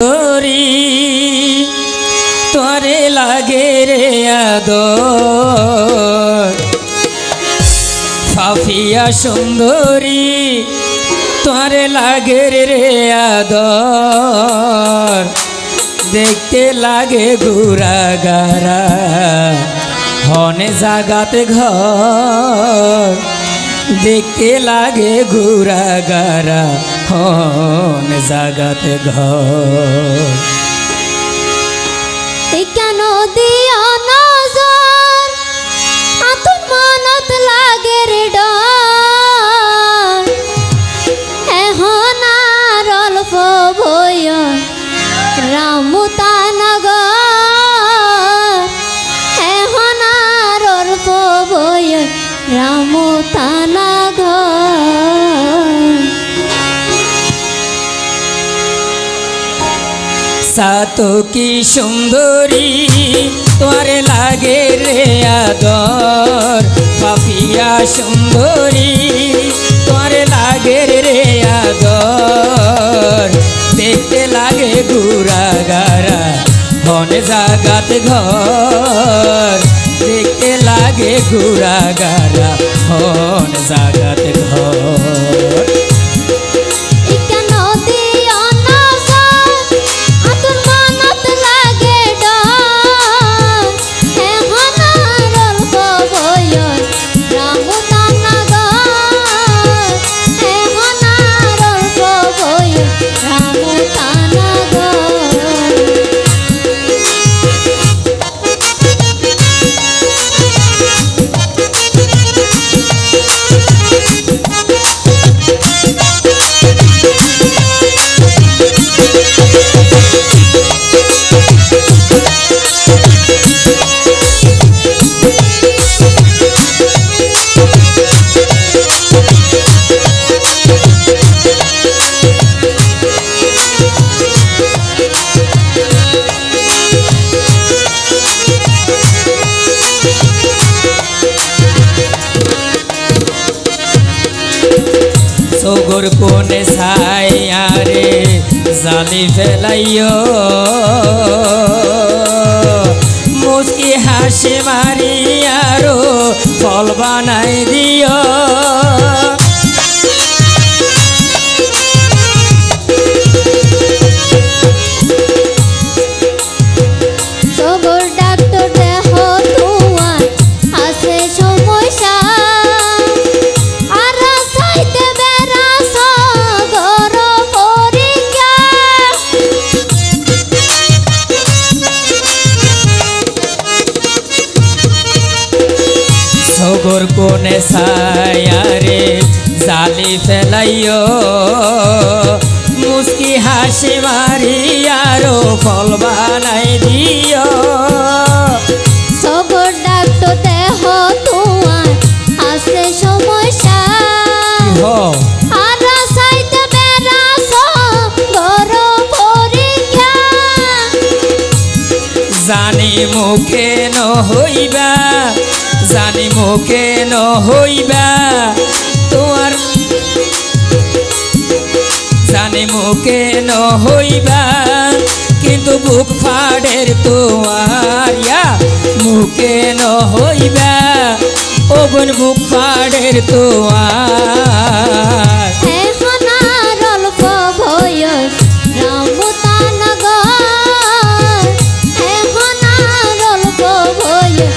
তোরি তোরে লাগে রে আদর ফাফিয়া সুন্দরী তোরে লাগে রে আদর দেখতে লাগে গুড়া গারা হনে জাগাতে ঘর দেখতে লাগে গুড়া গারা হন জাগাতে ঘর কেন দিয়া নজর আতুর মনত লাগে রে ডর এখন আর অল্প বয় রামুতানগর এখন আর অল্প বয় রামুতানগর সাতো কি সুন্দরী তোরে লাগে রে আদর পাপিয়া সুন্দরী তোরে লাগে রে আদর দেখতে লাগে গুড়া গারা হনে জাগাত ঘর দেখতে লাগে গুড়া গারা হন জাগাত ঘর সগর কোনে ছায়া রে জালি ফেলাইও মুচকি হাসি মারি আরো ফল বানাই দিও সগর কোনে ছায়া রে জালি ফেলাইও মুচকি হাসি মারি আরো ফল বানাই দিও সগর ডাক্তার দেহ তোমার আছে সমস্যা আর সাইতে বেরাস গর পরীক্ষা জানি মুখে ন হইবা জানি মুখে ন হইবা তোমার জানি মুখে ন হইবা কিন্তু বুক ফাড়ের তোমার মুখে ন হইবা ওগুন বুক ফাড়ের তোমার এখন আর অল্প বয়স রামুতানগর এখন আর অল্প বয়স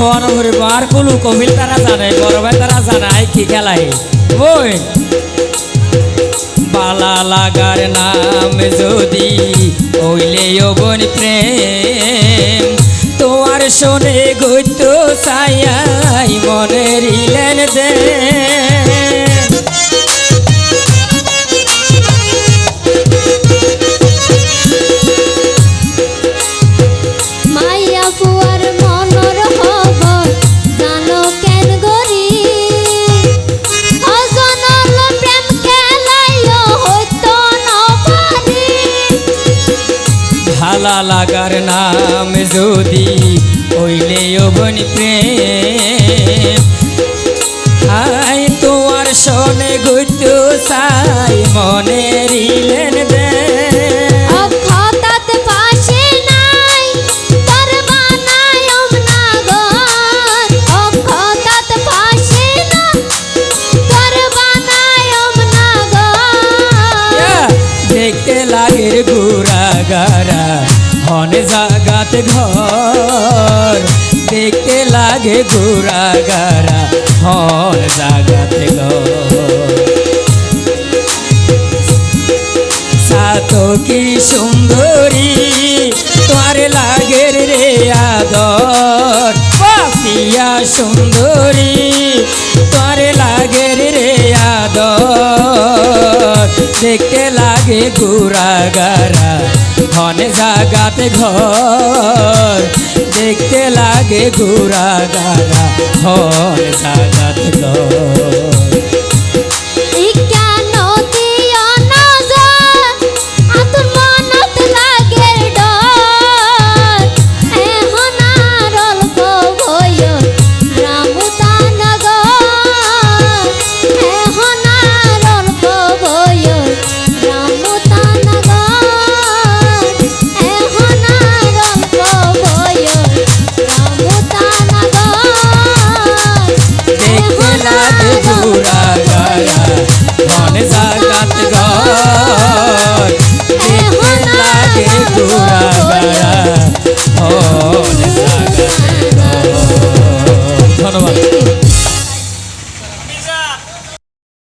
হওয়ার ঘুরে আর কোনো কবিল তারা জানে বড় ভাই তারা জানায় কি খেলায় ওই বালা লাগার নাম যদি হইলে অবন প্রেম তোমার শোনে গইত চাইয়াই মনের ইলেন দে মাইয়া ফুয়ার মনর খবর জানো কেন গরি অজনল প্রেম খেলাইও হইতো নপারি ভালা লাগার নাম যদি হইলে অবন প্রেম আই তোমার শোনে গইত চাই মনের ইলেন দে অক্ষতাত পাশে নাই তোর বানায়ম নাগর অক্ষতাত পাশে না তোর বানায়ম নাগর দেখতে লাগে গুড়া গারা হন জাগাতে ঘর দেখতে লাগে গুড়া গারা হন জাগাতে ঘর সাতো কি সুন্দরী তোমার লাগের রে আদর পাপিয়া সুন্দরী তোমার লাগের রে আদর দেখতে লাগে গুড়া গারা হন জাগাতে ঘর দেখতে লাগে গুড়া গারা হন জাগাতে ঘর